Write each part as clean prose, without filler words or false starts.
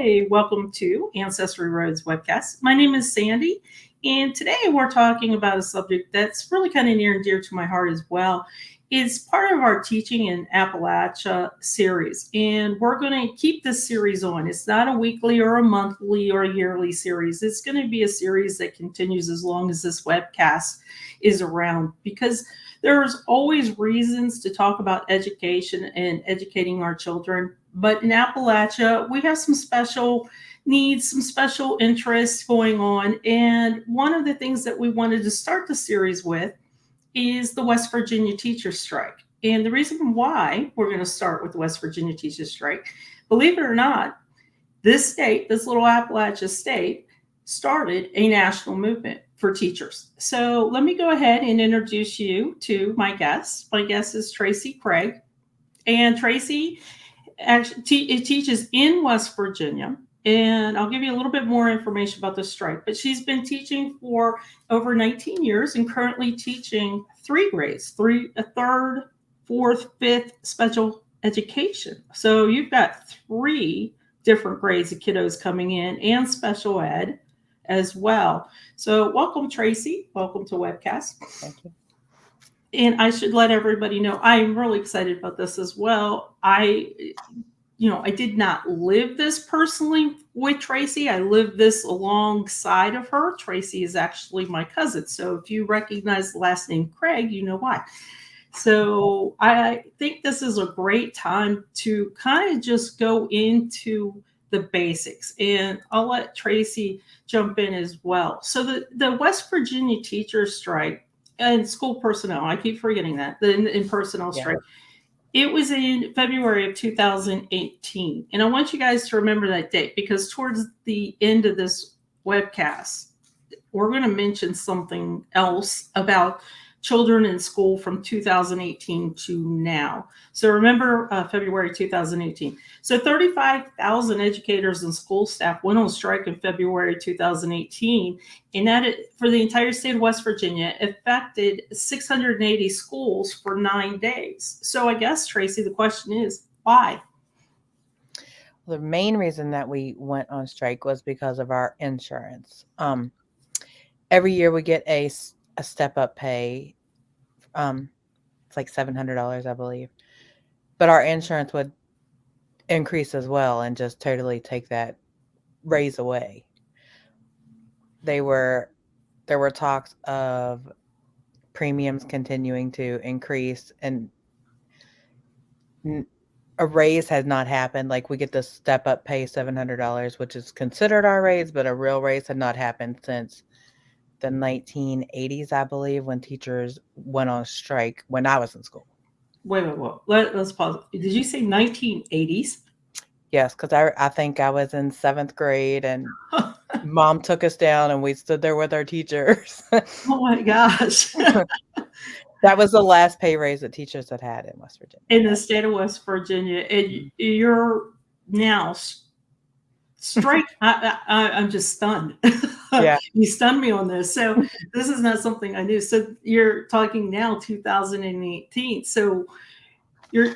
Hi, welcome to Ancestry Roads Webcast. My name is Sandy, and today we're talking about a subject that's really kind of near and dear to my heart as well. It's part of our Teaching in Appalachia series, and we're going to keep this series on. It's not a weekly or a monthly or a yearly series. It's going to be a series that continues as long as this webcast is around, because there's always reasons to talk about education and educating our children. But in Appalachia, we have some special needs, some special interests going on. And one of the things that we wanted to start the series with is the West Virginia teacher strike. And the reason why we're going to start with the West Virginia teacher strike, believe it or not, this state, this little Appalachia state, started a national movement for teachers. So let me go ahead and introduce you to my guest. My guest is Tracy Craig. And Tracy actually teaches in West Virginia. And I'll give you a little bit more information about the strike. But she's been teaching for over 19 years and currently teaching 3 grades, a third, fourth, fifth special education. So you've got 3 different grades of kiddos coming in and special ed as well. So welcome, Tracy. Welcome to Webcast. Thank you. And I should let everybody know, I'm really excited about this as well. I did not live this personally with Tracy. I lived this alongside of her. Tracy is actually my cousin. So if you recognize the last name Craig, you know why. So I think this is a great time to kind of just go into the basics, and I'll let Tracy jump in as well. So the West Virginia teacher strike and school personnel, I keep forgetting that, the personnel strike, it was in February of 2018. And I want you guys to remember that date, because towards the end of this webcast, we're going to mention something else about children in school from 2018 to now. So remember February 2018. So 35,000 educators and school staff went on strike in February 2018. And that, for the entire state of West Virginia, affected 680 schools for 9 days. So I guess, Tracy, the question is, why? The main reason that we went on strike was because of our insurance. Every year we get a step-up pay. It's like $700, I believe. But our insurance would increase as well and just totally take that raise away. There were talks of premiums continuing to increase, and a raise has not happened. Like, we get the step-up pay, $700, which is considered our raise, but a real raise had not happened since the 1980s, I believe, when teachers went on strike when I was in school. Wait. Let's pause. Did you say 1980s? Yes, because I think I was in 7th grade, and Mom took us down, and we stood there with our teachers. Oh my gosh. That was the last pay raise that teachers had in West Virginia. In the state of West Virginia. And you're now strike. I'm just stunned. Yeah. You stunned me on this. So this is not something I knew. So you're talking now 2018. So your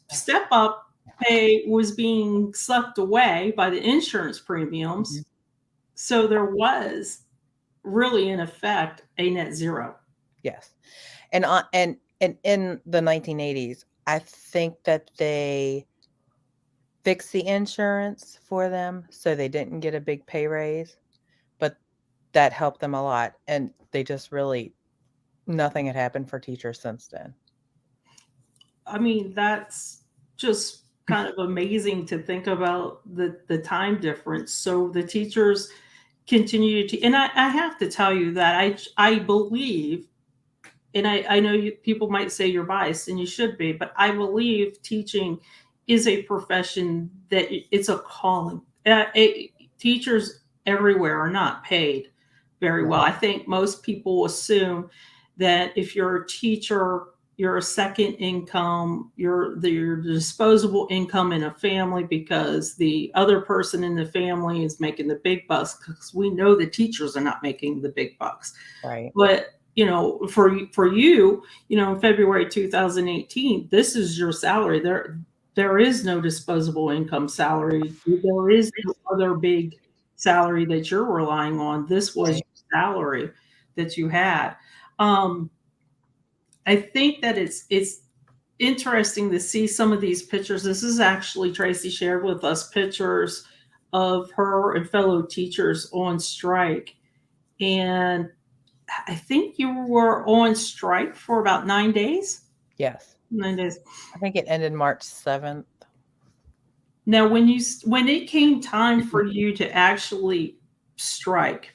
step up pay was being sucked away by the insurance premiums. Mm-hmm. So there was really, in effect, a net zero. Yes. And in the 1980s, I think that they fixed the insurance for them, so they didn't get a big pay raise, but that helped them a lot. And they just really, nothing had happened for teachers since then. I mean, that's just kind of amazing to think about the time difference. So the teachers continue to, and I have to tell you that I believe, and I know people might say you're biased, and you should be, but I believe teaching is a profession that it's a calling. Teachers everywhere are not paid very well. I think most people assume that if you're a teacher, you're a second income, you're the disposable income in a family, because the other person in the family is making the big bucks, because we know the teachers are not making the big bucks. Right. But for you, in February 2018, this is your salary. there is no disposable income salary. There is no other big salary that you're relying on. This was Right. your salary that you had. Um, I think that it's interesting to see some of these pictures. This is actually Tracy shared with us pictures of her and fellow teachers on strike. And I think you were on strike for about 9 days. Yes. 9 days. I think it ended March 7th. Now, when it came time for you to actually strike,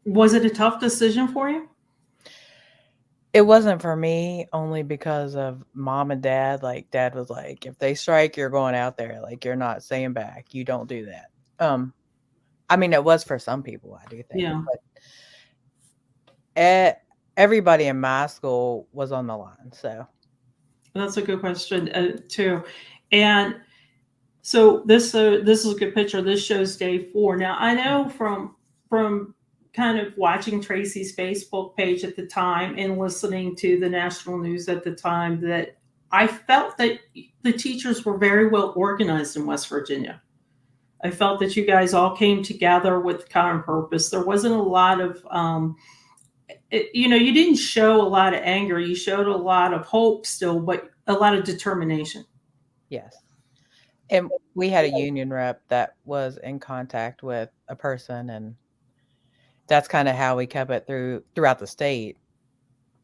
was it a tough decision for you? It wasn't for me only because of mom and dad. Like dad was like, if they strike, you're going out there. Like you're not staying back. You don't do that. I mean, it was for some people, I do think, Yeah, but everybody in my school was on the line. So that's a good question too. And so this is a good picture. This shows day 4. Now I know from kind of watching Tracy's Facebook page at the time and listening to the national news at the time that I felt that the teachers were very well organized in West Virginia. I felt that you guys all came together with common purpose. There wasn't a lot of you didn't show a lot of anger. You showed a lot of hope still, but a lot of determination. yes. And we had a union rep that was in contact with a person, and that's kind of how we kept it throughout the state,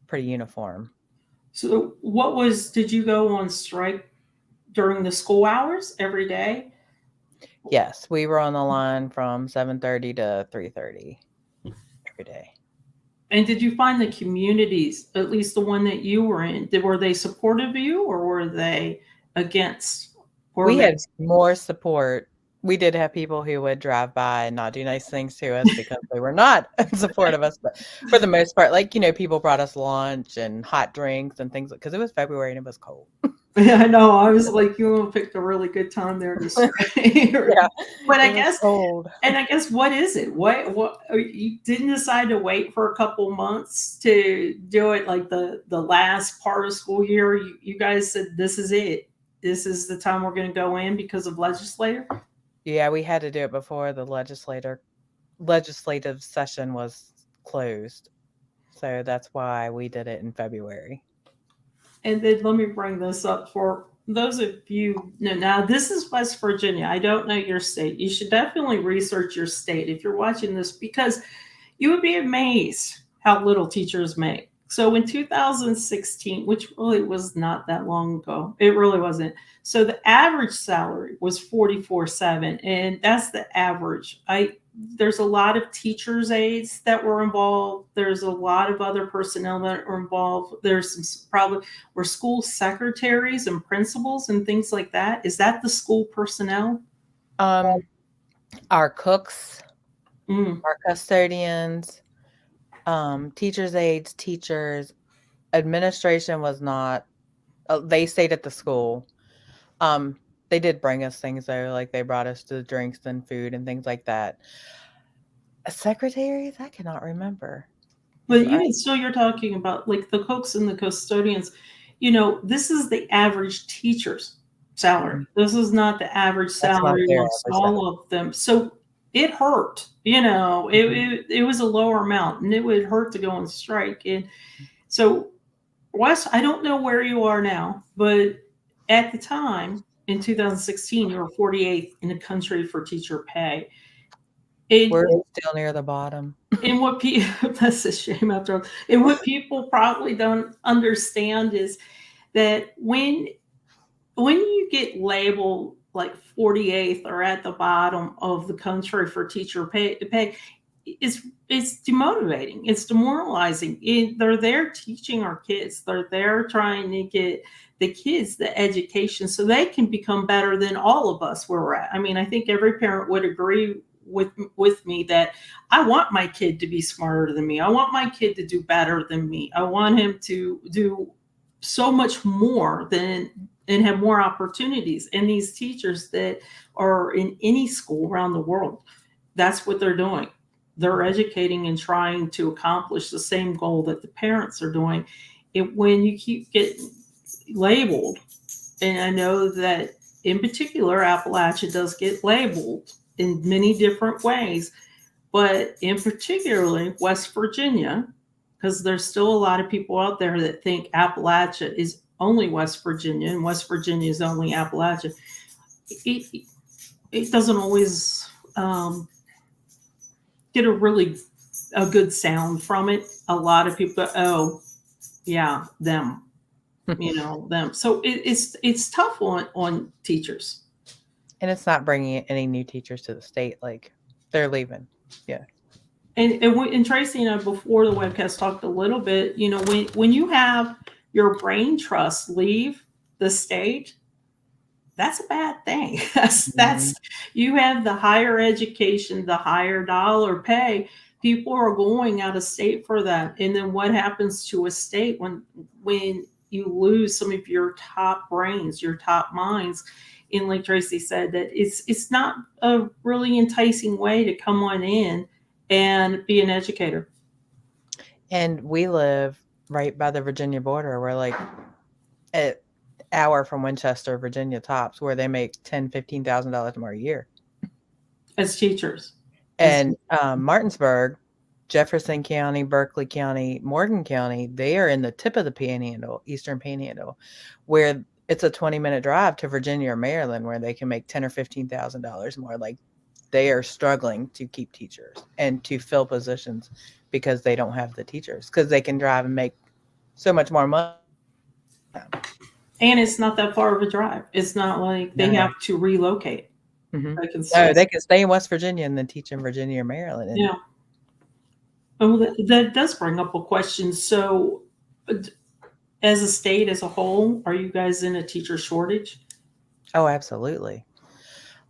pretty uniform. So, did you go on strike during the school hours every day? Yes, we were on the line from 7:30 to 3:30 every day. And did you find the communities, at least the one that you were in, were they supportive of you or were they against? We had more support. We did have people who would drive by and not do nice things to us because they were not in support of us. But for the most part, like, people brought us lunch and hot drinks and things, because it was February and it was cold. Yeah, I know. I was like, you picked a really good time there to strike. Yeah, But I guess, cold. and I guess, what is it? What you didn't decide to wait for a couple months to do it, like the last part of school year? You guys said, this is it. This is the time we're going to go in because of legislature. Yeah, we had to do it before the legislative session was closed. So that's why we did it in February. And then let me bring this up for those of you. Now, this is West Virginia. I don't know your state. You should definitely research your state if you're watching this, because you would be amazed how little teachers make. So in 2016, which really was not that long ago, it really wasn't. So the average salary was 44.7, and that's the average. There's a lot of teachers' aides that were involved. There's a lot of other personnel that were involved. There's some probably were school secretaries and principals and things like that. Is that the school personnel? Our cooks, our custodians, teachers' aides, teachers, administration was not. They stayed at the school. They did bring us things though, like they brought us the drinks and food and things like that. Secretaries, I cannot remember. But even still, you're talking about like the cooks and the custodians. This is the average teacher's salary. This is not the average salary amongst all of them. So it hurt. It was a lower amount, and it would hurt to go on strike. And so, Wes, I don't know where you are now, but at the time in 2016, you were 48th in the country for teacher pay. We're still near the bottom. And what people, that's a shame after all. And what people probably don't understand is that when you get labeled like 48th or at the bottom of the country for teacher pay, it's demotivating. It's demoralizing. They're there teaching our kids. They're there trying to get the kids the education so they can become better than all of us where we're at. I mean, I think every parent would agree with me that I want my kid to be smarter than me. I want my kid to do better than me. I want him to do so much more and have more opportunities. And these teachers that are in any school around the world, that's what they're doing. They're educating and trying to accomplish the same goal that the parents are doing. When you keep getting labeled And I know that in particular, Appalachia does get labeled in many different ways, but in particularly West Virginia, because there's still a lot of people out there that think Appalachia is only West Virginia and West Virginia is only Appalachia. It, it doesn't always get a good sound from it. A lot of people go, oh, yeah, them, them. So it's tough on teachers. And it's not bringing any new teachers to the state. Like, they're leaving. Yeah. And Tracy and I, before the webcast, talked a little bit, when you have your brain trust leave the state, that's a bad thing. That's you have the higher education, the higher dollar pay. People are going out of state for that. And then what happens to a state when you lose some of your top brains, your top minds? And like Tracy said, that it's not a really enticing way to come on in and be an educator. And we live right by the Virginia border. We're like an hour from Winchester, Virginia tops, where they make $10,000, $15,000 more a year as teachers. And Martinsburg, Jefferson County, Berkeley County, Morgan County, they are in the tip of the Panhandle, Eastern Panhandle, where it's a 20-minute drive to Virginia or Maryland, where they can make $10,000 or $15,000 more. Like, they are struggling to keep teachers and to fill positions because they don't have the teachers, because they can drive and make so much more money. And it's not that far of a drive. It's not like they have to relocate. They can stay in West Virginia and then teach in Virginia or Maryland. Yeah. Well, that does bring up a question. So, as a state as a whole, are you guys in a teacher shortage? Oh, absolutely.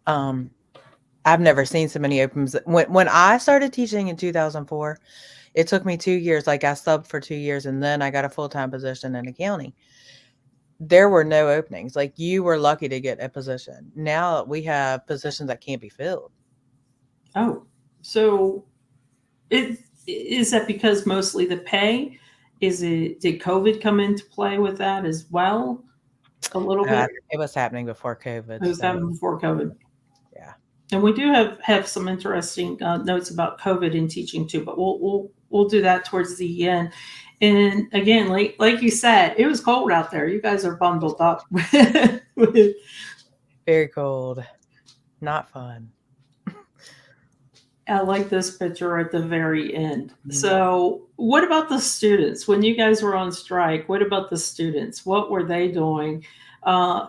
I've never seen so many opens. When I started teaching in 2004, it took me 2 years. Like, I subbed for 2 years, and then I got a full-time position in the county. There were no openings. Like, you were lucky to get a position. Now we have positions that can't be filled. Oh, so is that because mostly the pay? Did COVID come into play with that as well? A little bit? It was happening before COVID. It was happening before COVID. Yeah. And we do have some interesting notes about COVID in teaching too, but we'll do that towards the end. And again, like you said, it was cold out there. You guys are bundled up. Very cold. Not fun. I like this picture at the very end. So what about the students? When you guys were on strike, what about the students? What were they doing?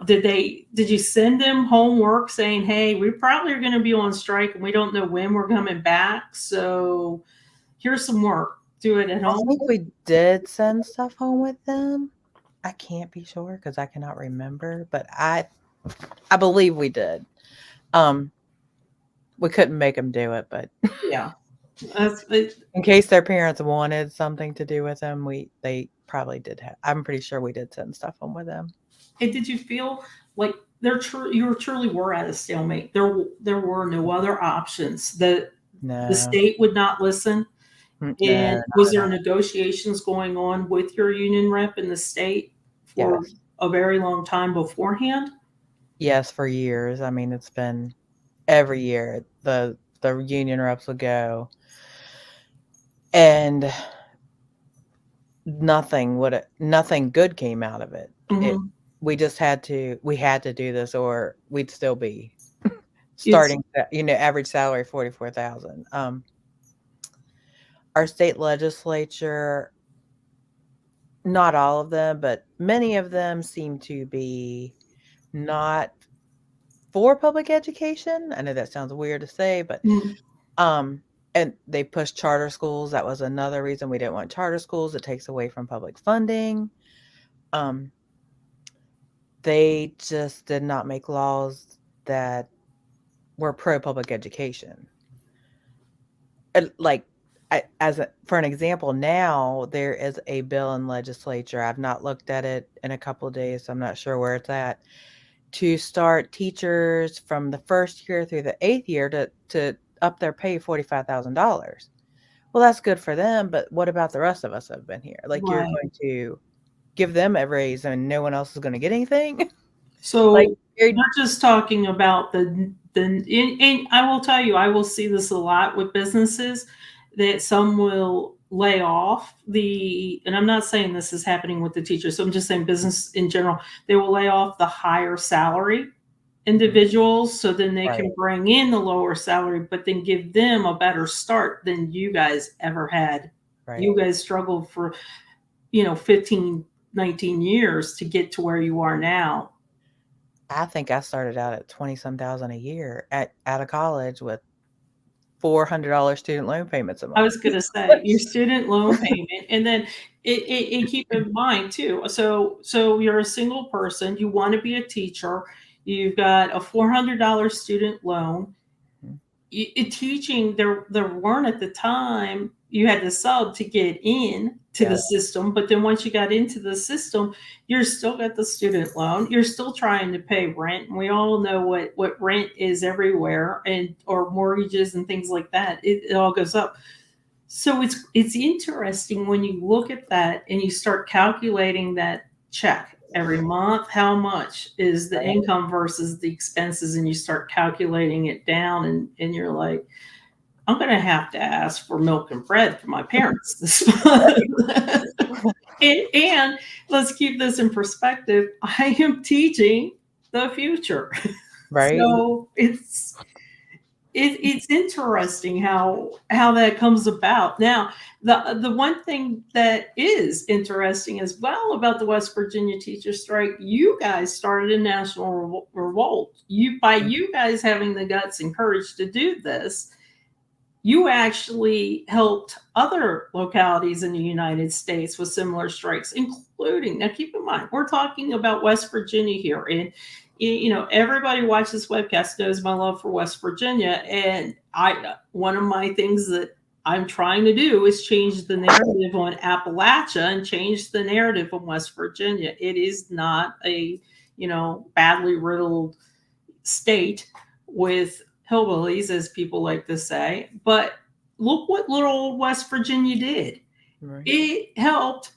Did you send them homework saying, hey, we probably are going to be on strike and we don't know when we're coming back, so here's some work. Do it at home? I think we did send stuff home with them. I can't be sure because I cannot remember, but I believe we did. We couldn't make them do it, but yeah, in case their parents wanted something to do with them, they probably did have. I'm pretty sure we did send stuff home with them. And did you feel like you truly were at a stalemate? There were no other options. The state would not listen. And was there negotiations going on with your union rep in the state for a very long time beforehand? Yes, for years. I mean, it's been every year the union reps would go, and nothing good came out of it. We just had to do this, or we'd still be starting, average salary $44,000. Our state legislature, not all of them, but many of them seem to be not for public education. I know that sounds weird to say, but and they pushed charter schools. That was another reason we didn't want charter schools. It takes away from public funding. They just did not make laws that were pro-public education. For an example, now there is a bill in legislature. I've not looked at it in a couple of days, so I'm not sure where it's at, to start teachers from the first year through the 8th year to up their pay $45,000. Well, that's good for them, but what about the rest of us that have been here? Like, you're going to give them a raise and no one else is going to get anything? So Like, we're just talking about and I will tell you, I will see this a lot with businesses that some will lay off and I'm not saying this is happening with the teachers, so I'm just saying business in general, they will lay off the higher salary individuals so then they right, can bring in the lower salary, but then give them a better start than you guys ever had. right. You guys struggled for, 15, 19 years to get to where you are now. I think I started out at 20-some thousand a year out of college with $400 student loan payments a I month. was gonna say, your student loan payment, and then keep in mind too, so you're a single person, you wanna be a teacher, you've got a $400 student loan. Mhm. Teaching, there weren't at the time, you had to sub to get in to Yeah, the system, but then once you got into the system, you're still got the student loan, you're still trying to pay rent, and we all know what rent is everywhere, and or mortgages and things like that, it all goes up. So it's interesting when you look at that and you start calculating that check every month, how much is the right. income versus the expenses, and you start calculating it down, and you're like, I'm gonna have to ask for milk and bread for my parents this month. And let's keep this in perspective. I am teaching the future. Right? So it's interesting how that comes about. Now, the one thing that is interesting as well about the West Virginia teacher strike, you guys started a national revolt. You guys having the guts and courage to do this, you actually helped other localities in the United States with similar strikes, including, now keep in mind, we're talking about West Virginia here. And, everybody watches this webcast knows my love for West Virginia. And one of my things that I'm trying to do is change the narrative on Appalachia and change the narrative on West Virginia. It is not a, badly riddled state with hillbillies, as people like to say. But look what little old West Virginia did. Right. It helped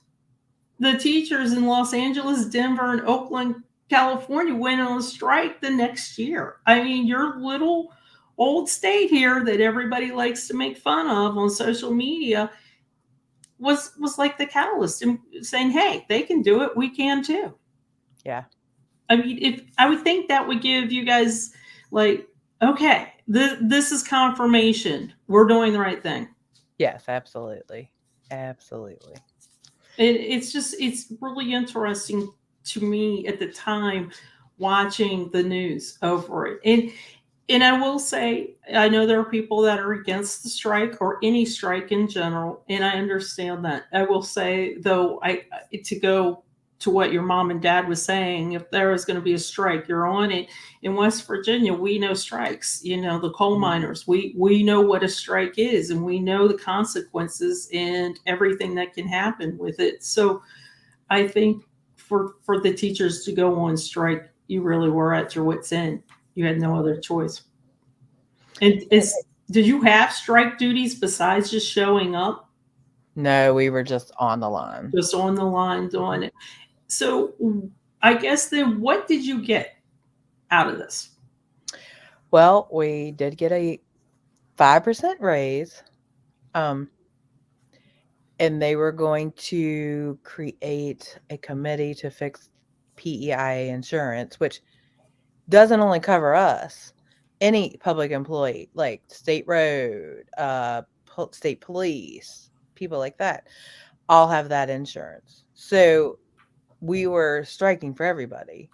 the teachers in Los Angeles, Denver, and Oakland, California went on strike the next year. I mean, your little old state here that everybody likes to make fun of on social media was like the catalyst in saying, hey, they can do it, we can too. Yeah. I mean, if I would think that would give you guys like, okay, this is confirmation. We're doing the right thing. Yes, absolutely. Absolutely. It's really interesting to me at the time watching the news over it. And I will say, I know there are people that are against the strike or any strike in general, and I understand that. I will say though, to go to what your mom and dad was saying, if there was going to be a strike, you're on it. In West Virginia, we know strikes. The coal miners, we know what a strike is, and we know the consequences and everything that can happen with it. So I think for the teachers to go on strike, you really were at your wits' end. You had no other choice. And did you have strike duties besides just showing up? No, we were just on the line. Just on the line doing it. So I guess then what did you get out of this? Well, we did get a 5% raise. And they were going to create a committee to fix PEI insurance, which doesn't only cover us. Any public employee, like state road, state police, people like that, all have that insurance. So we were striking for everybody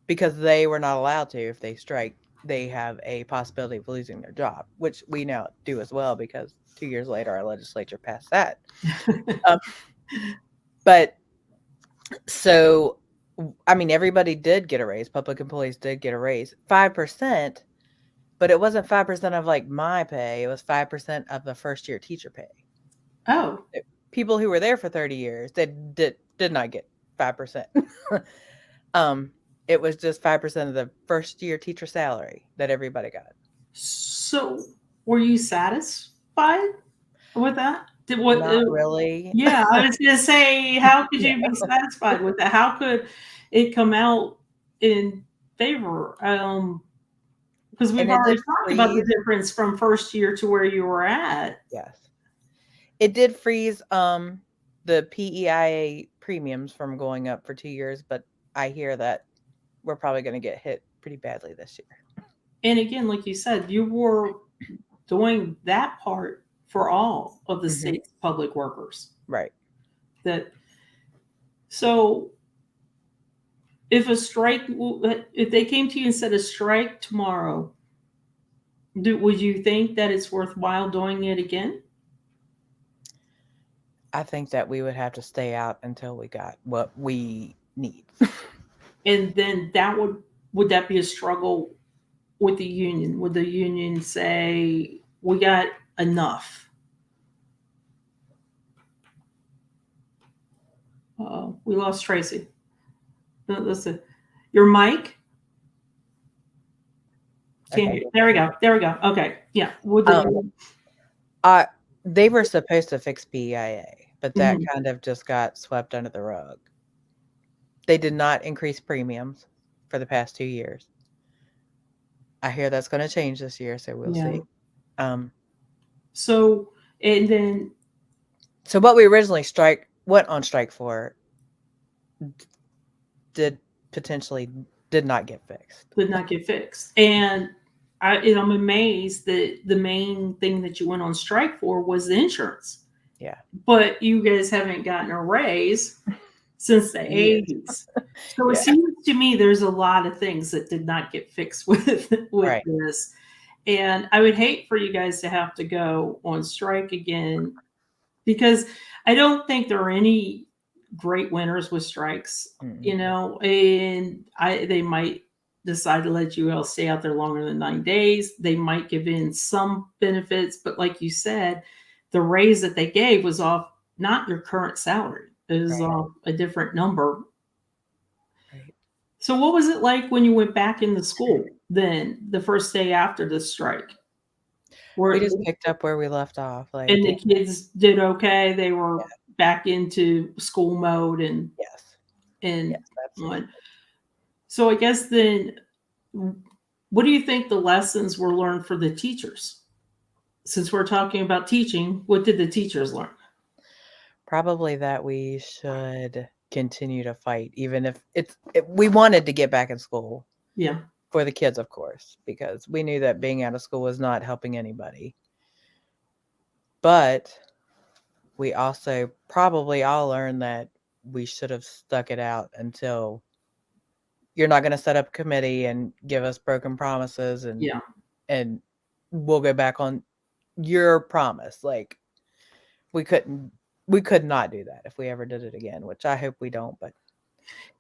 because they were not allowed to. If they strike, they have a possibility of losing their job, which we now do as well because 2 years later our legislature passed that. But so, I mean, everybody did get a raise. Public employees did get a raise, 5%, but it wasn't 5% of like my pay. It was 5% of the first year teacher pay. Oh, People who were there for 30 years, they did not get 5%. It was just 5% of the first year teacher salary that everybody got. so were you satisfied with that? Not really. Yeah, I was gonna say, how could Yeah. you be satisfied with that? How could it come out in favor? Because we've And it already did talked about the freeze. difference from first year to where you were at. Yes. It did freeze the PEIA premiums from going up for 2 years, but I hear that we're probably going to get hit pretty badly this year. And again, like you said, you were doing that part for all of the state's public workers. Right. So if they came to you and said a strike tomorrow, would you think that it's worthwhile doing it again? I think that we would have to stay out until we got what we need. And then would that be a struggle with the union? Would the union say, we got enough? We lost Tracy. Listen, your mic? Okay. There we go. Okay. Yeah. They were supposed to fix PEIA, but that kind of just got swept under the rug. They did not increase premiums for the past 2 years. I hear that's going to change this year, so we'll see. So what we originally went on strike for did not get fixed. And I'm amazed that the main thing that you went on strike for was the insurance. Yeah. But you guys haven't gotten a raise since the 80s. So it seems to me there's a lot of things that did not get fixed with this. And I would hate for you guys to have to go on strike again, because I don't think there are any great winners with strikes, and they might decide to let you all stay out there longer than 9 days. They might give in some benefits, but like you said, the raise that they gave was off not your current salary. It was off a different number. Right. So what was it like when you went back into school then, the first day after the strike? We just picked up where we left off. And the kids did okay? They were back into school mode and so I guess then, what do you think the lessons were learned for the teachers? Since we're talking about teaching, what did the teachers learn? Probably that we should continue to fight, even if we wanted to get back in school. Yeah. For the kids, of course, because we knew that being out of school was not helping anybody. But we also probably all learned that we should have stuck it out until you're not going to set up a committee and give us broken promises and we'll go back on your promise. Like we could not do that if we ever did it again, which I hope we don't, but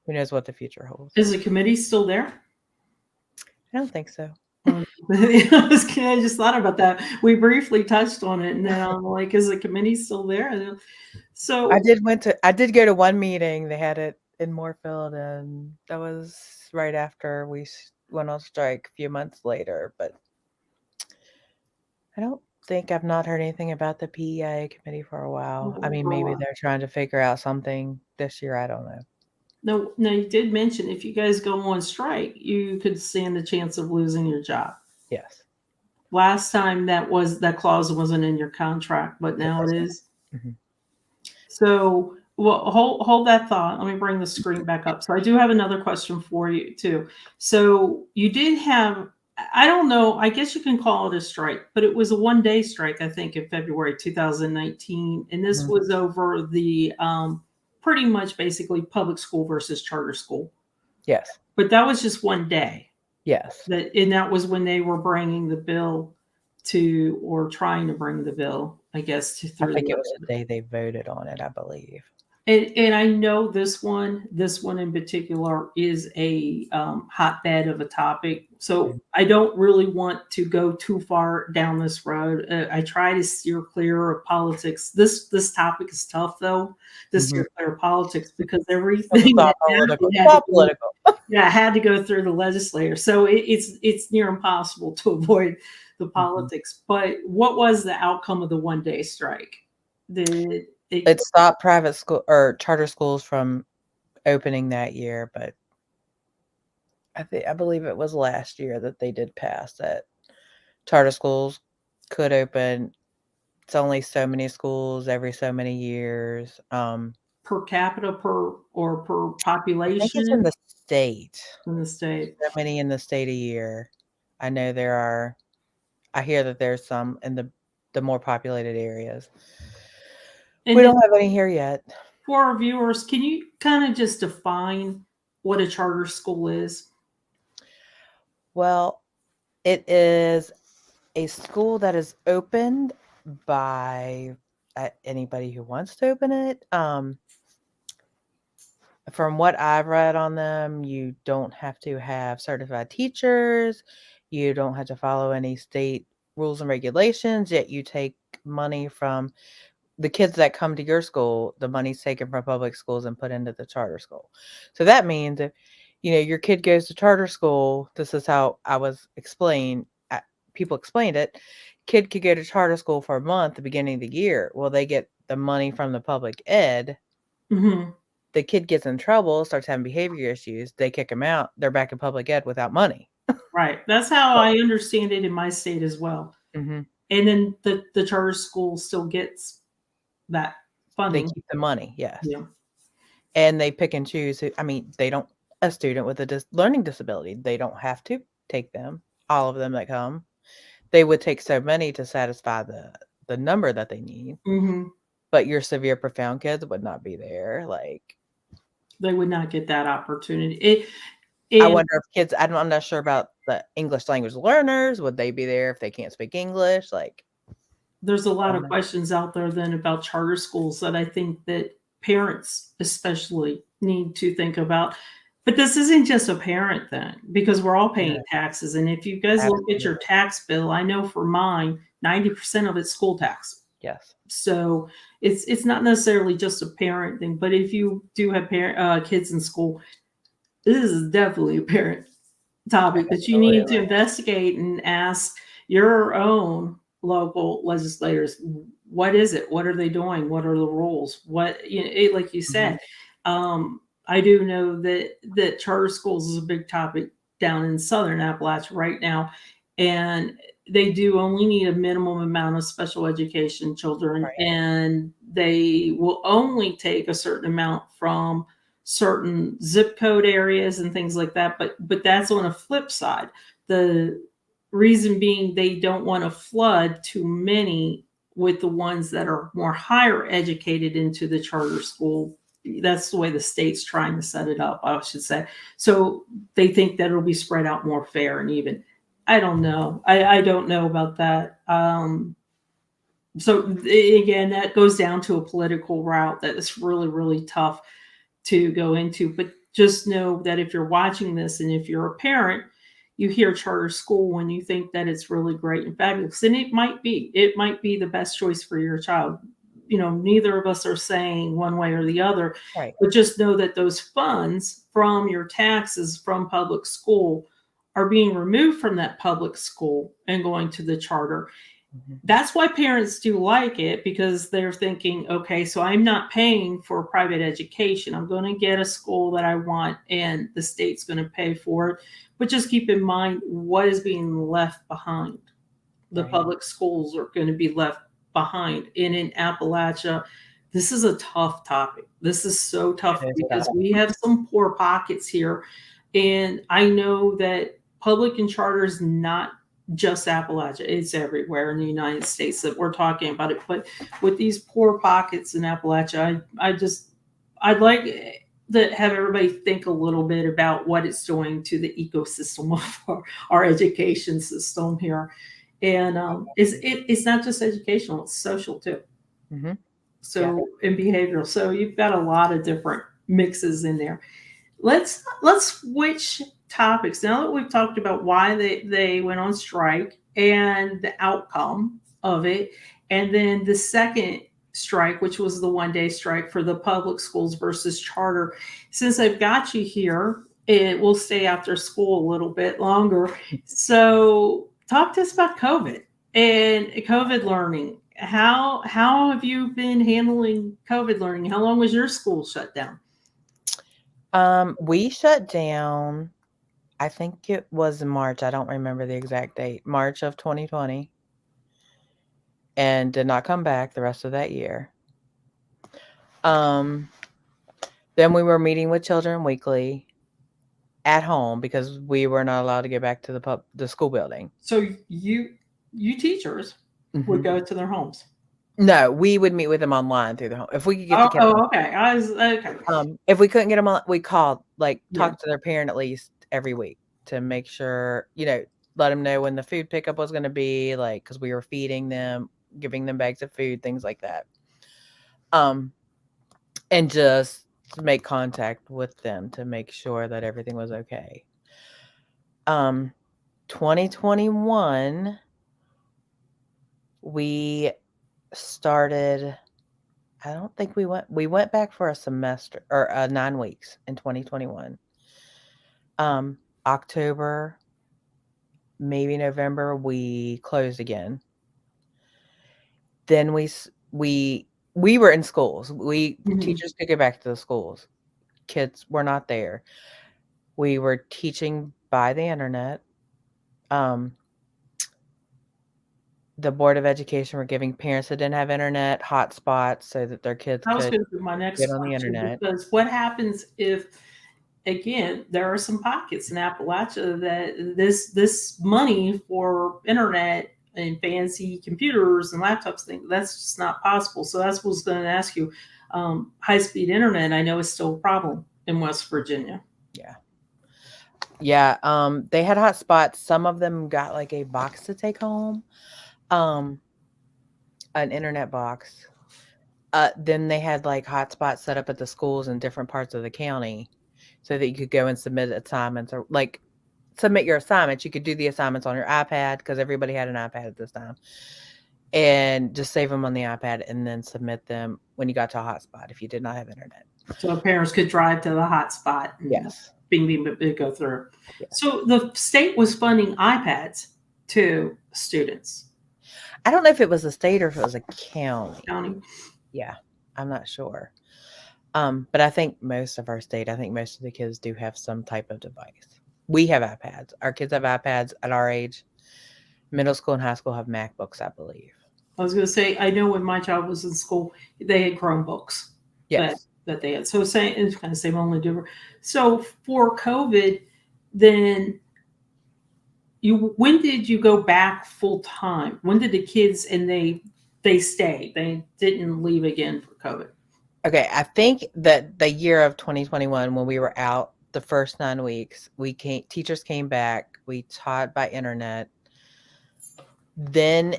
who knows what the future holds. Is the committee still there? I don't think so. I just thought about that. We briefly touched on it, and then I'm like, is the committee still there? So I did go to one meeting. They had it in Moorefield, and that was right after we went on strike a few months later. But I don't think I've not heard anything about the PEIA committee for a while. I mean, maybe they're trying to figure out something this year. I don't know. No, you did mention if you guys go on strike, you could stand a chance of losing your job. Yes. Last time that clause wasn't in your contract, but now it is. So, well, hold that thought. Let me bring the screen back up. So I do have another question for you too. So you did have, I don't know, I guess you can call it a strike, but it was a 1-day strike, I think, in February 2019. And this was over the pretty much basically public school versus charter school. Yes. But that was just 1 day. Yes. And that was when they were bringing the bill or trying to bring the bill, I guess. I think it was the day they voted on it, I believe. And I know this one in particular is a hotbed of a topic. So I don't really want to go too far down this road. I try to steer clear of politics. This topic is tough, though, to steer clear of politics, because everything had to go through the legislature. So it's near impossible to avoid the politics. But what was the outcome of the 1-day strike? It stopped private school or charter schools from opening that year, but I believe it was last year that they did pass that charter schools could open. It's only so many schools every so many years. Per capita, per I think it's in population the state. in the state? So many in the state a year. I know there are. I hear that there's some in the more populated areas. And We then don't have any here yet. for our viewers, can you kind of just define what a charter school is? Well, it is a school that is opened by anybody who wants to open it. From what I've read on them, you don't have to have certified teachers. You don't have to follow any state rules and regulations, yet you take money from the kids that come to your school. The money's taken from public schools and put into the charter school. So that means if your kid goes to charter school, this is how I was explained. People explained it. Kid could go to charter school for a month at the beginning of the year. Well, they get the money from the public ed. Mm-hmm. The kid gets in trouble, starts having behavior issues. They kick him out. They're back in public ed without money. Right. That's how I understand it in my state as well. Mm-hmm. And then the charter school still gets that They funding. keep the money, yes. Yeah. And they pick and choose. They don't, a student with a learning disability, they don't have to take them, all of them that come. They would take so many to satisfy the number that they need. Mm-hmm. But your severe profound kids would not be there. Like, they would not get that opportunity. I wonder if kids, I'm not sure about the English language learners. Would they be there if they can't speak English? Like, there's a lot of questions out there then about charter schools that I think that parents especially need to think about. But this isn't just a parent thing, because we're all paying taxes. And if you guys look at your tax bill, I know for mine, 90% of it's school tax. Yes. So it's not necessarily just a parent thing, but if you do have kids in school, this is definitely a parent topic that you need to investigate and ask your own local legislators. What is it? What are they doing? What are the rules? What, like you said, I do know that charter schools is a big topic down in Southern Appalachia right now. And they do only need a minimum amount of special education children, and they will only take a certain amount from certain zip code areas and things like that. But that's on a flip side. The reason being they don't want to flood too many with the ones that are more higher educated into the charter school. That's the way the state's trying to set it up, I should say. So they think that it'll be spread out more fair and even. I don't know. I don't know about that. So again, that goes down to a political route that is really, really tough to go into. But just know that if you're watching this and if you're a parent, you hear charter school and you think that it's really great and fabulous. And it might be the best choice for your child. Neither of us are saying one way or the other, but just know that those funds from your taxes from public school are being removed from that public school and going to the charter. That's why parents do like it, because they're thinking, okay, so I'm not paying for private education. I'm going to get a school that I want and the state's going to pay for it. But just keep in mind what is being left behind. The public schools are going to be left behind. And in Appalachia, this is a tough topic. This is so tough because we have some poor pockets here. And I know that public and charter is not just Appalachia. It's everywhere in the United States that we're talking about it. But with these poor pockets in Appalachia, I'd like to have everybody think a little bit about what it's doing to the ecosystem of our education system here. And it's not just educational, it's social too. So, and behavioral. So you've got a lot of different mixes in there. Let's switch topics now that we've talked about why they went on strike and the outcome of it, and then the second strike, which was the one-day strike for the public schools versus charter. Since I've got you here, it will stay after school a little bit longer. So talk to us about COVID and COVID learning. How have you been handling COVID learning? How long was your school shut down? We shut down I think it was March. I don't remember the exact date. March of 2020. And did not come back the rest of that year. Then we were meeting with children weekly at home because we were not allowed to get back to the school building. So you teachers would go to their homes. No, we would meet with them online through the home. If we could get the kids. Oh, okay. Okay. If we couldn't get them on, we called, talked to their parent at least every week to make sure, let them know when the food pickup was going to be, because we were feeding them, giving them bags of food, things like that. And just make contact with them to make sure that everything was okay. 2021, we started, I don't think we went back for a semester or 9 weeks in 2021. October, maybe November, we closed again. Then we were in schools. Teachers could get back to the schools. Kids were not there. We were teaching by the internet. The Board of Education were giving parents that didn't have internet hotspots so that their kids That was could going to be my next get on the question, internet. because what happens if, again, there are some pockets in Appalachia that this money for internet and fancy computers and laptops thing, that's just not possible. So that's what I was going to ask you. High-speed internet, I know, is still a problem in West Virginia. Yeah. They had hotspots. Some of them got a box to take home, an internet box. Then they had hotspots set up at the schools in different parts of the county so that you could go and submit assignments or submit your assignments. You could do the assignments on your iPad because everybody had an iPad at this time, and just save them on the iPad and then submit them when you got to a hotspot if you did not have internet. So parents could drive to the hotspot and bing, go through. Yes. So the state was funding iPads to students. I don't know if it was a state or if it was a county. Yeah, I'm not sure. But I think most of the kids do have some type of device. We have iPads. Our kids have iPads at our age. Middle school and high school have MacBooks, I believe. I was going to say, I know when my child was in school, they had Chromebooks. Yes. That they had. So it's kind of same, only different. So for COVID, then when did you go back full time? When did the kids, and they stayed? They didn't leave again for COVID. Okay, I think that the year of 2021, when we were out the first 9 weeks, teachers came back. We taught by internet. Then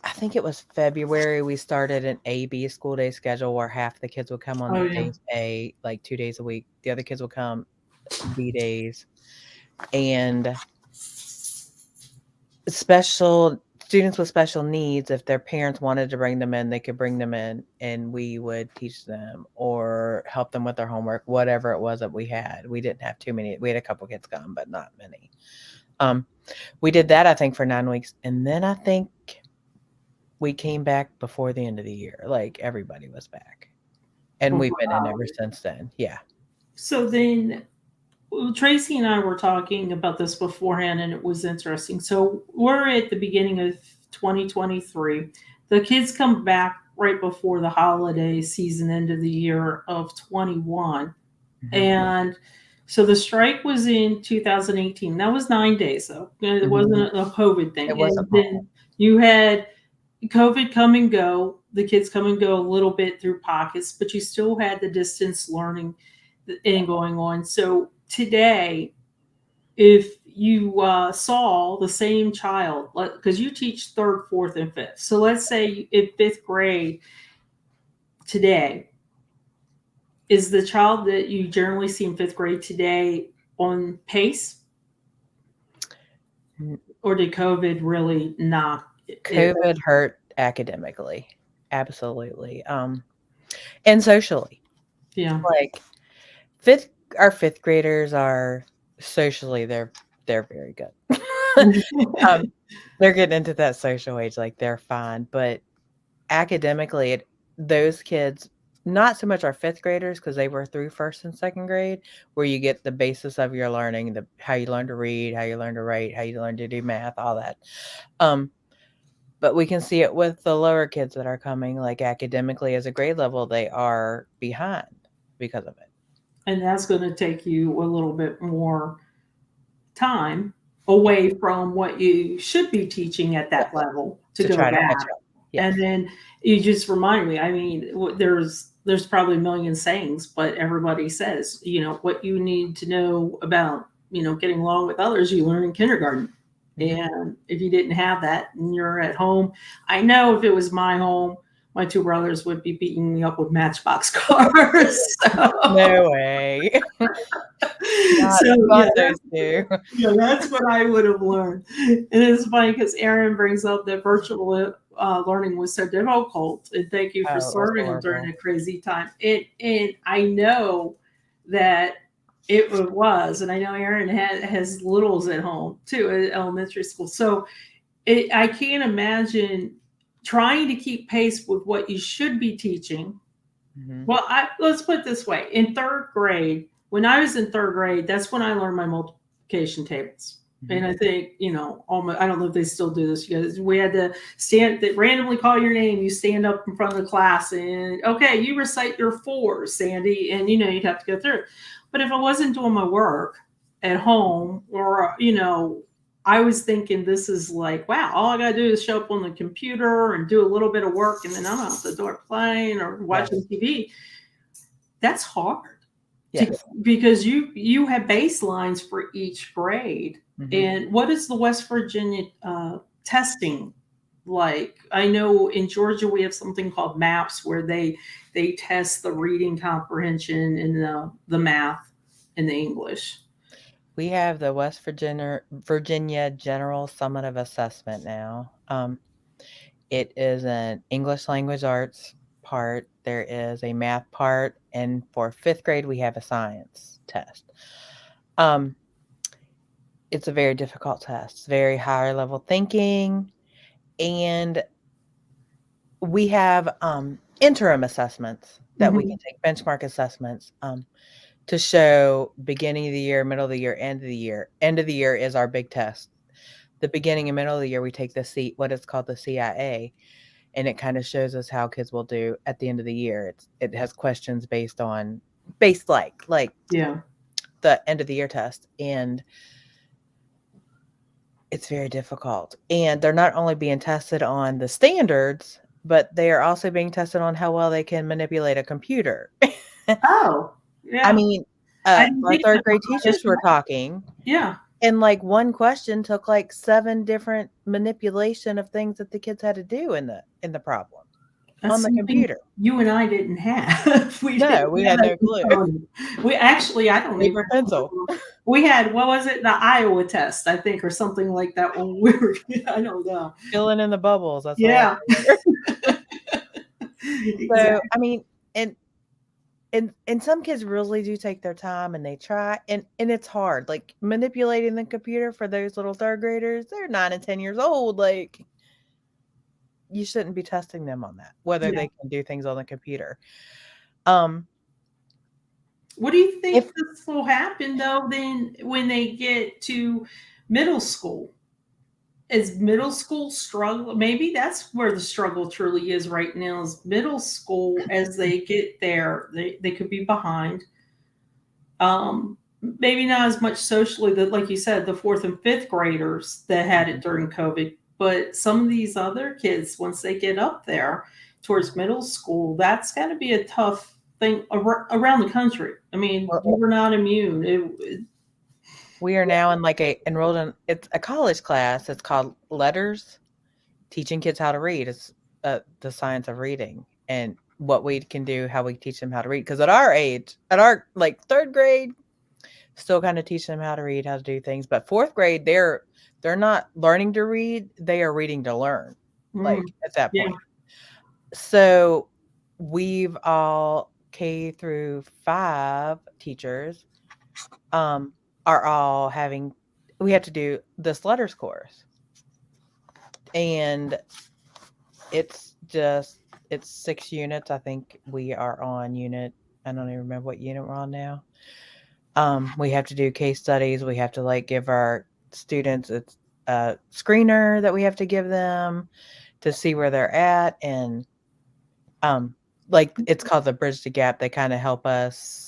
I think it was February, we started an A/B school day schedule where half the kids would come on days A, 2 days a week. The other kids would come B days. And students with special needs, if their parents wanted to bring them in, they could bring them in and we would teach them or help them with their homework, whatever it was that we had. We didn't have too many. We had a couple kids come, but not many. We did that, I think, for 9 weeks. And then I think we came back before the end of the year. Everybody was back. And we've been in ever since then. Yeah. So then Tracy and I were talking about this beforehand, and it was interesting. So we're at the beginning of 2023. The kids come back right before the holiday season, end of the year of 21. Mm-hmm. And so the strike was in 2018. That was 9 days, though. It wasn't a COVID thing. It wasn't. Then you had COVID come and go. The kids come and go a little bit through pockets, but you still had the distance learning and going on. So today, if you saw the same child, because you teach 3rd, 4th, and 5th. So let's say in 5th grade today, is the child that you generally see in 5th grade today on pace? Or did COVID really not? COVID hurt academically. Absolutely. And socially. Yeah. Our 5th graders are socially, they're very good. They're getting into that social age, they're fine. But academically, those kids not so much our fifth graders, because they were through first and second grade, where you get the basis of your learning, how you learn to read, how you learn to write, how you learn to do math, all that. But we can see it with the lower kids that are coming, like academically as a grade level, they are behind because of it. And that's going to take you a little bit more time away from what you should be teaching at that level to go try to catch back. up. Yes. And then you just remind me, I mean, there's probably a million sayings, but everybody says, what you need to know about, getting along with others, you learn in kindergarten. And if you didn't have that and you're at home, I know if it was my home, my two brothers would be beating me up with Matchbox cars. So. No way. Those two. That's what I would have learned. And it's funny because Aaron brings up that virtual learning was so difficult. And thank you for serving them during a crazy time. And I know that it was, and I know Aaron has littles at home too, at elementary school. So I can't imagine trying to keep pace with what you should be teaching. Mm-hmm. Well, let's put it this way. In third grade, when I was in third grade, that's when I learned my multiplication tables. Mm-hmm. And I think, I don't know if they still do this. We had to randomly call your name. You stand up in front of the class and, okay, you recite your fours, Sandy. And, you'd have to go through. But if I wasn't doing my work at home or, I was thinking this is like, wow, all I got to do is show up on the computer and do a little bit of work. And then I'm out the door playing or watching TV. That's hard. Yes. Because you have baselines for each grade. Mm-hmm. And what is the West Virginia testing like? I know in Georgia we have something called MAPS where they test the reading comprehension and the math and the English. We have the West Virginia General Summative Assessment now. It is an English language arts part. There is a math part, and for fifth grade we have a science test. It's a very difficult test. It's very higher level thinking, and we have interim assessments that we can take, benchmark assessments to show beginning of the year, middle of the year, end of the year. End of the year is our big test. The beginning and middle of the year, we take what is called the CIA, and it kind of shows us how kids will do at the end of the year. It has questions based like the end of the year test, and it's very difficult. And they're not only being tested on the standards, but they are also being tested on how well they can manipulate a computer. Oh, yeah. I mean, our third grade teachers were talking. Yeah. And like one question took like 7 different manipulation of things that the kids had to do in the problem. That's on the computer. You and I didn't have. We had no clue. We actually, I don't paper pencil. We had, what was it? The Iowa test, I think, or something like that. When we were, I don't know. Filling in the bubbles. That's yeah. Exactly. So I mean, and some kids really do take their time and they try, and it's hard. Like manipulating the computer for those little third graders, they're 9 and 10 years old. Like you shouldn't be testing them on that, whether they can do things on the computer. What do you think this will happen though then when they get to middle school? Is middle school struggle? Maybe that's where the struggle truly is right now, is middle school. As they get there, they could be behind. Maybe not as much socially, that, like you said, the 4th and 5th graders that had it during COVID, but some of these other kids, once they get up there towards middle school, that's got to be a tough thing around the country. I mean, we're not immune. We are now in enrolled in, it's a college class. It's called Letters, teaching kids how to read. It's the science of reading and what we can do, how we teach them how to read. Because at our age, at our third grade, still kind of teaching them how to read, how to do things. But 4th grade, they're not learning to read. They are reading to learn. At that point. So we've all K through 5 teachers are all we have to do this letters course. And It's 6 units. I think we are on unit. I don't even remember what unit we're on now. We have to do case studies. We have to like give our students a screener that we have to give them to see where they're at, and like it's called the Bridge the Gap. They kind of help us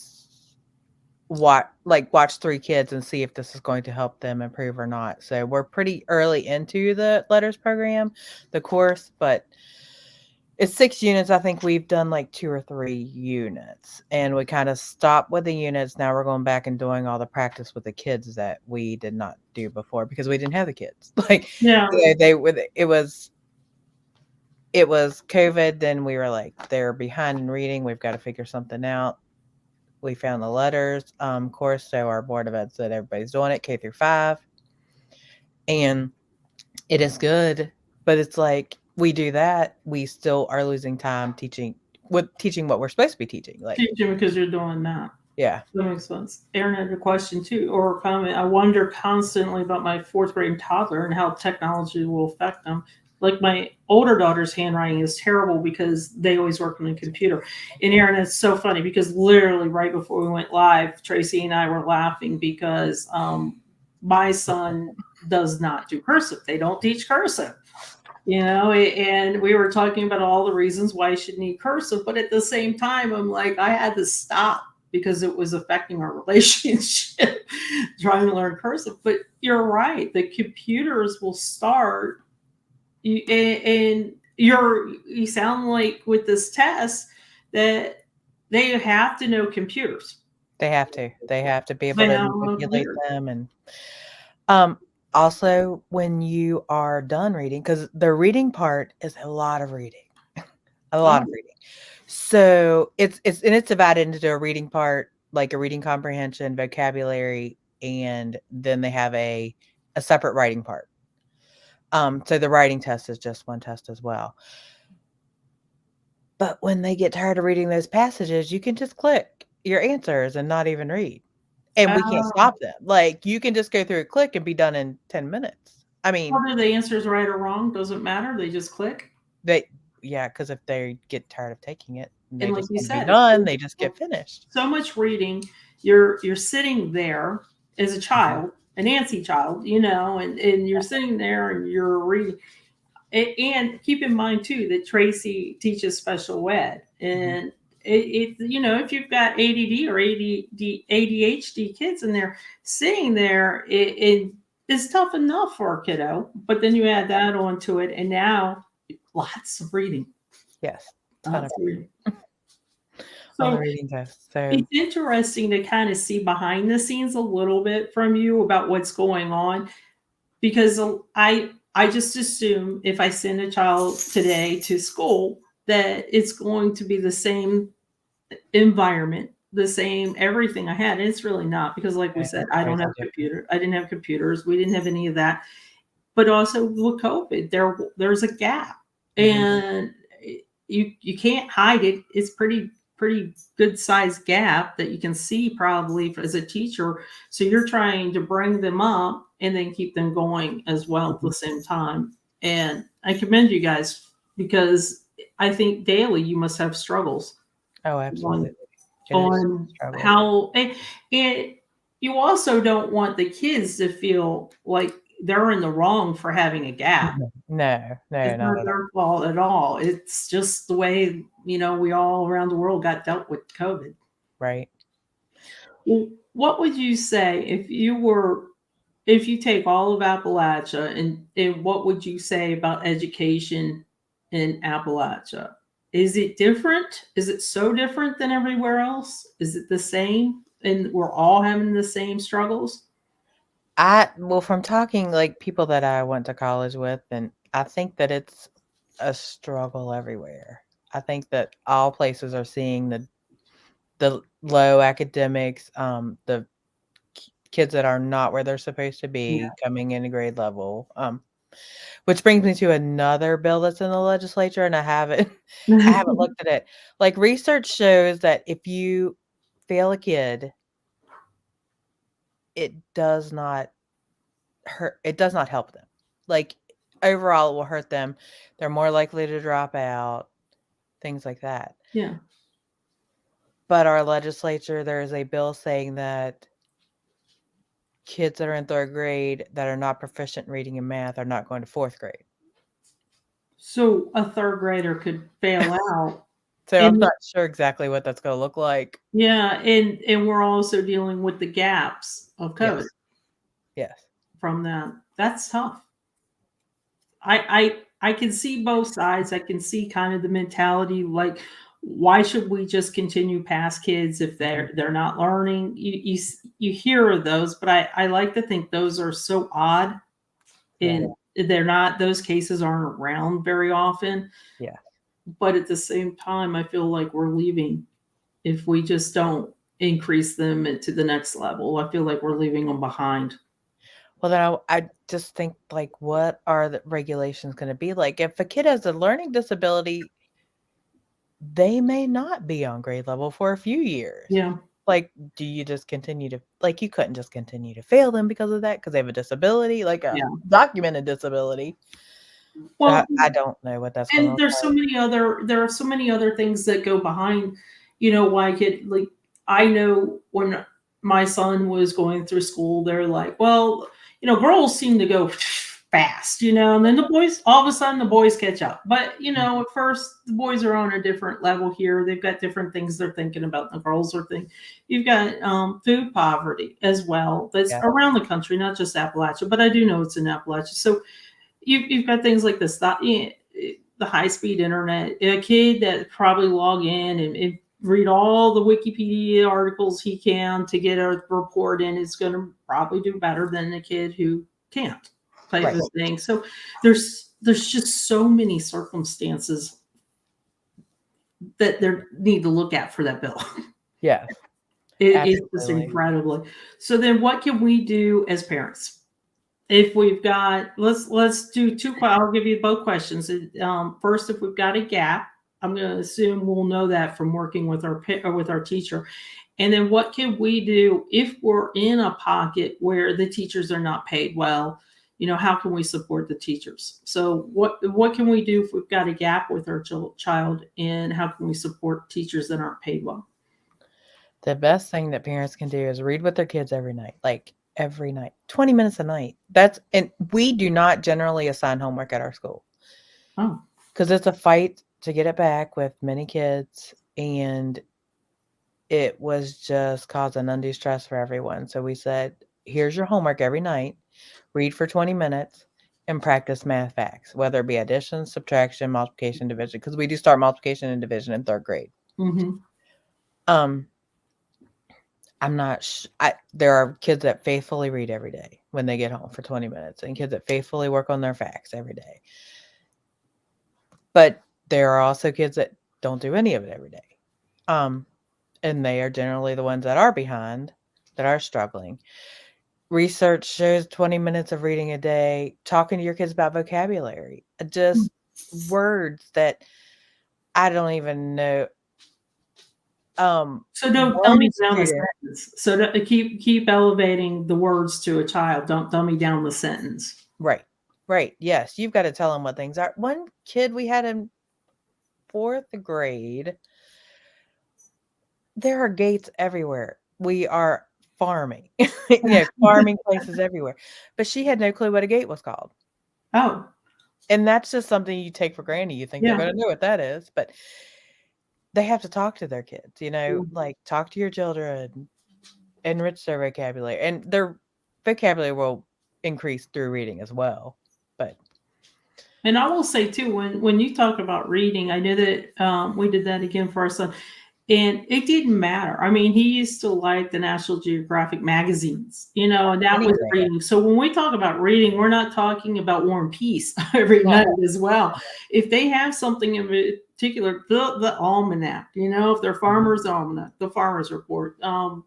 watch 3 kids and see if this is going to help them improve or not. So we're pretty early into the letters program, the course, but it's 6 units. I think we've done like 2 or 3 units, and we kind of stopped with the units. Now we're going back and doing all the practice with the kids that we did not do before because we didn't have the kids. Like Yeah. they it was COVID. Then we were like, they're behind in reading. We've got to figure something out. We found the letters course, so our board of ed said everybody's doing it, K through 5, and it is good. But it's like we do that, we still are losing time teaching what we're supposed to be teaching. Like, Teaching because you're doing that. yeah, That makes sense. Aaron had a question too, or a comment. I wonder constantly about my 4th grade toddler and how technology will affect them. Like my older daughter's handwriting is terrible because they always work on the computer. And Aaron, it's so funny because literally right before we went live, Tracy and I were laughing because my son does not do cursive. They don't teach cursive. And we were talking about all the reasons why you should need cursive, but at the same time, I'm like, I had to stop because it was affecting our relationship trying to learn cursive. But you're right, the computers will start, and you sound like with this test that they have to know computers. they have to be able They to have to know manipulate computers. them. And also when you are done reading, because the reading part is a lot of reading. A lot of reading. So it's divided into a reading part, like a reading comprehension, vocabulary, and then they have a separate writing part. So the writing test is just one test as well. But when they get tired of reading those passages, you can just click your answers and not even read. And we can't stop them. Like, you can just go through a click and be done in 10 minutes. I mean, Whether the answer is right or wrong doesn't matter. They just click. because if they get tired of taking it and they And like just you want to be said, done, they just get finished. so much reading. You're sitting there as a child, a Nancy child, and you're sitting there and you're reading. And keep in mind too that Tracy teaches special ed, and if you've got ADD or ADHD kids and they're sitting there, it is tough enough for a kiddo. But then you add that onto it, and now lots of reading. Yes. Lots of reading. On the So reading test. So it's interesting to kind of see behind the scenes a little bit from you about what's going on, because I just assume if I send a child today to school that it's going to be the same environment, the same everything I had. And it's really not, because like we said, I don't have a computer. I didn't have computers. We didn't have any of that. But also with COVID, there's a gap, and you can't hide it. It's pretty good sized gap that you can see probably as a teacher. So you're trying to bring them up and then keep them going as well at the same time. And I commend you guys, because I think daily you must have struggles. Oh, absolutely. On how, and you also don't want the kids to feel like they're in the wrong for having a gap. No, It's not not at all. their fault at all. It's just the way, we all around the world got dealt with COVID. Right. Well, what would you say if you take all of Appalachia, and what would you say about education in Appalachia? Is it different? Is it so different than everywhere else? Is it the same? And we're all having the same struggles? From talking like people that I went to college with, and I think that it's a struggle everywhere. I think that all places are seeing the low academics, the kids that are not where they're supposed to be coming in a grade level. Which brings me to another bill that's in the legislature, and I haven't looked at it. Like, research shows that if you fail a kid, it does not help them. Like, overall it will hurt them. They're more likely to drop out, things like that. Yeah. But our legislature, there is a bill saying that kids that are in 3rd grade that are not proficient in reading and math are not going to 4th grade. So a 3rd grader could fail out. So I'm And not sure exactly what that's going to look like. yeah, and we're also dealing with the gaps of COVID Yes. from that. That's tough. I can see both sides. I can see kind of the mentality like, why should we just continue past kids if they're not learning? You hear of those, but I like to think those are so odd, and they're not, those cases aren't around very often. Yeah. But at the same time, I feel like we're leaving if we just don't increase them to the next level. I feel like we're leaving them behind. Well, then I just think, like, what are the regulations going to be like? If a kid has a learning disability, they may not be on grade level for a few years. Yeah. Like, do you just continue to, like, you couldn't just continue to fail them because of that, because they have a disability, like a documented disability. Well, So I don't know what that's going to and look there's like. there are so many other things that go behind, why kid, like, I know when my son was going through school, they're like, well, girls seem to go fast, and then the boys, all of a sudden the boys catch up. But, at first the boys are on a different level here. They've got different things they're thinking about. The girls are thinking, you've got food poverty as well. That's around the country, not just Appalachia, but I do know it's in Appalachia. So you've got things like this, the high-speed internet, a kid that probably log in and read all the Wikipedia articles he can to get a report in is going to probably do better than a kid who can't type of thing. So there's just so many circumstances that they need to look at for that bill. Yeah. It's just incredibly. So then what can we do as parents? If we've got, let's do two. I'll give you both questions. First, if we've got a gap, I'm going to assume we'll know that from working with our teacher. And then what can we do if we're in a pocket where the teachers are not paid well? How can we support the teachers? So what can we do if we've got a gap with our child, and how can we support teachers that aren't paid well? The best thing that parents can do is read with their kids every night. Like, every night, 20 minutes a night. And we do not generally assign homework at our school. Oh. Because it's a fight to get it back with many kids, and it was just causing undue stress for everyone. So we said, here's your homework every night. Read for 20 minutes and practice math facts, whether it be addition, subtraction, multiplication, division, because we do start multiplication and division in 3rd grade. Mm-hmm. I'm not there are kids that faithfully read every day when they get home for 20 minutes, and kids that faithfully work on their facts every day. But there are also kids that don't do any of it every day. And they are generally the ones that are behind, that are struggling. Research shows 20 minutes of reading a day, talking to your kids about vocabulary, just words that I don't even know. So don't dummy down the sentence. So keep elevating the words to a child. Don't dummy down the sentence. Right. Yes, you've got to tell them what things are. One kid we had in 4th grade, there are gates everywhere. We are farming, farming places everywhere. But she had no clue what a gate was called. Oh. And that's just something you take for granted. You think they're going to know what that is, but they have to talk to their kids, like, talk to your children, enrich their vocabulary, and their vocabulary will increase through reading as well. And I will say too, when you talk about reading, I know that we did that again for our son, and it didn't matter. I mean, he used to like the National Geographic magazines, and that was reading. So when we talk about reading, we're not talking about War and Peace every night as well. If they have something in particular, the almanac, if they're Farmer's Almanac, the Farmer's Report,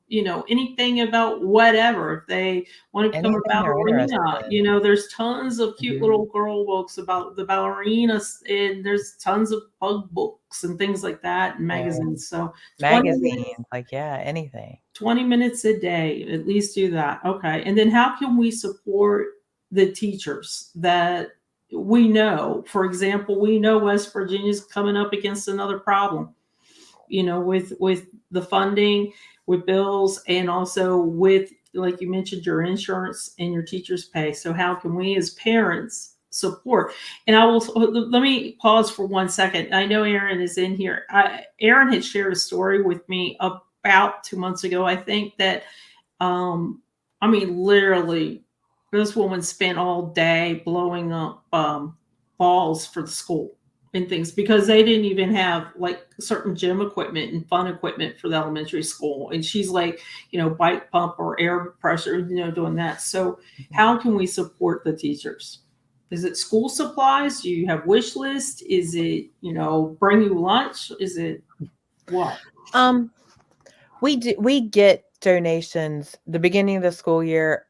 anything about whatever. If they want to become a ballerina, there's tons of cute little girl books about the ballerinas, and there's tons of pug books and things like that, and magazines. So magazines, anything. 20 minutes a day, at least do that. Okay. And then how can we support the teachers that we know, for example, we know West Virginia's coming up against another problem, with the funding, with bills, and also with, like you mentioned, your insurance and your teacher's pay. So how can we as parents support? And let me pause for 1 second. I know Aaron is in here. Aaron had shared a story with me about 2 months ago, I think, that literally, this woman spent all day blowing up balls for the school and things, because they didn't even have like certain gym equipment and fun equipment for the elementary school. And she's like, bike pump or air pressure, doing that. So how can we support the teachers? Is it school supplies? Do you have wish list? Is it, bring you lunch? Is it what? We get donations the beginning of the school year.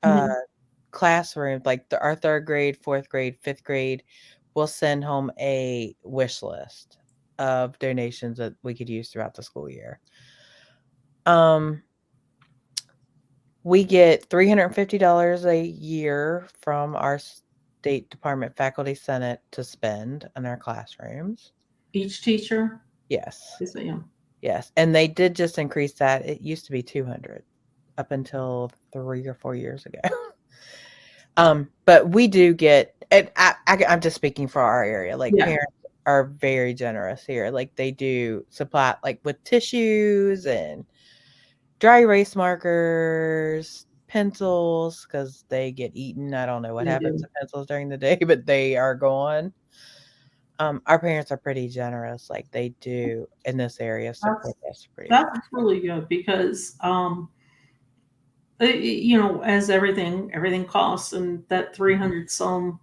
Classrooms, like our 3rd grade, 4th grade, 5th grade, will send home a wish list of donations that we could use throughout the school year. We get $350 a year from our State Department Faculty Senate to spend in our classrooms. Each teacher? Yes. Yes, I am. Yes. And they did just increase that. It used to be $200 up until 3 or 4 years ago. But we do get, and I'm just speaking for our area. Like, parents are very generous here. Like, they do supply, like, with tissues and dry erase markers, pencils, because they get eaten. I don't know what happens to pencils during the day, but they are gone. Our parents are pretty generous. Like, they do in this area support us pretty well. That's really good, because as everything costs, and that $300 some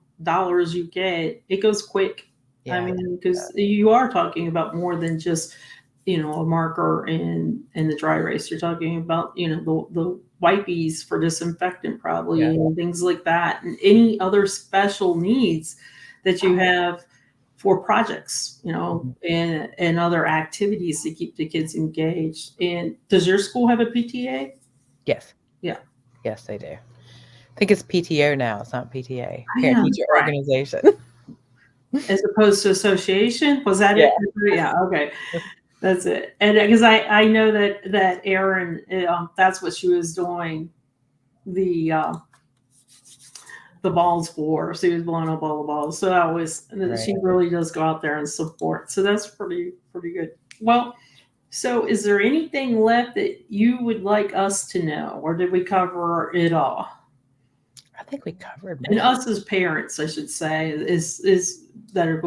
you get, it goes quick. Yeah, because you are talking about more than just a marker and the dry erase. You're talking about the wipes for disinfectant, probably, and things like that, and any other special needs that you have for projects, and other activities to keep the kids engaged. And does your school have a PTA? Yes. Yeah. Yes, they do. I think it's PTO now. It's not PTA. Parent Teacher Organization. As opposed to association? Was that it? Yeah. Okay. That's it. And because I know that Erin, that's what she was doing the balls for. She was blowing up all the balls. So she really does go out there and support. So that's pretty good. Well, so is there anything left that you would like us to know, or did we cover it all? I think we covered most. And us as parents, I should say, is that are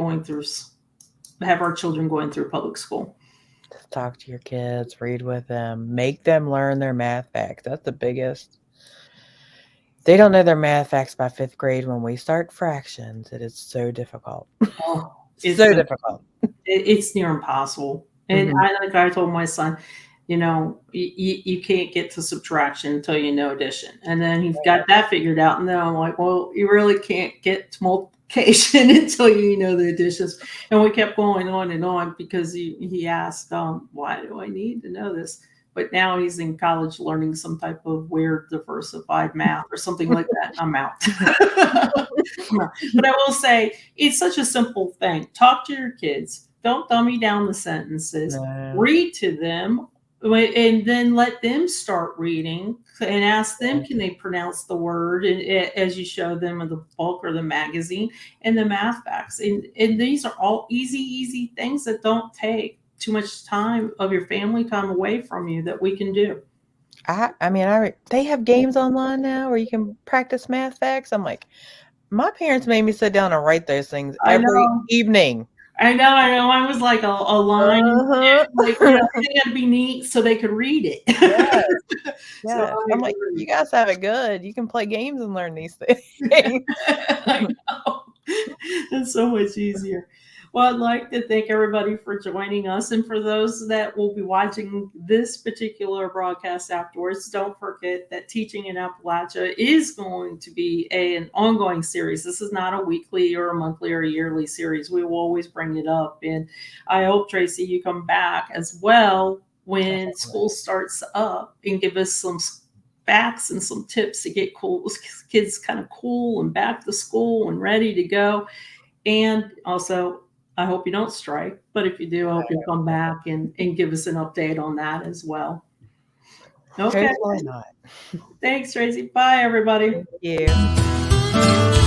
have our children going through public school. Just talk to your kids, read with them, make them learn their math facts. That's the biggest. They don't know their math facts by 5th grade when we start fractions. It is so difficult. Oh, it's so difficult. It's near impossible. And I told my son, you can't get to subtraction until you know addition. And then he's got that figured out. And then I'm like, well, you really can't get to multiplication until you know the additions. And we kept going on and on, because he asked, why do I need to know this? But now he's in college learning some type of weird diversified math or something like that. I'm out. But I will say, it's such a simple thing. Talk to your kids. Don't dummy down the sentences. No. Read to them, and then let them start reading, and ask them, can they pronounce the word, as you show them in the book or the magazine, and the math facts. And these are all easy things that don't take too much time of your family time away from you, that we can do. They have games online now where you can practice math facts. I'm like, my parents made me sit down and write those things every evening. I know. I was like a line. Like, they had to be neat so they could read it. Yes. So I'm like, you guys have it good. You can play games and learn these things. I know. It's so much easier. Well, I'd like to thank everybody for joining us. And for those that will be watching this particular broadcast afterwards, don't forget that Teaching in Appalachia is going to be an ongoing series. This is not a weekly or a monthly or a yearly series. We will always bring it up. And I hope, Tracy, you come back as well when school starts up and give us some facts and some tips to get kids kind of cool and back to school and ready to go. And also, I hope you don't strike, but if you do, I hope you'll come back and give us an update on that as well. Okay. Hopefully not. Thanks, Tracy. Bye, everybody. Thank you.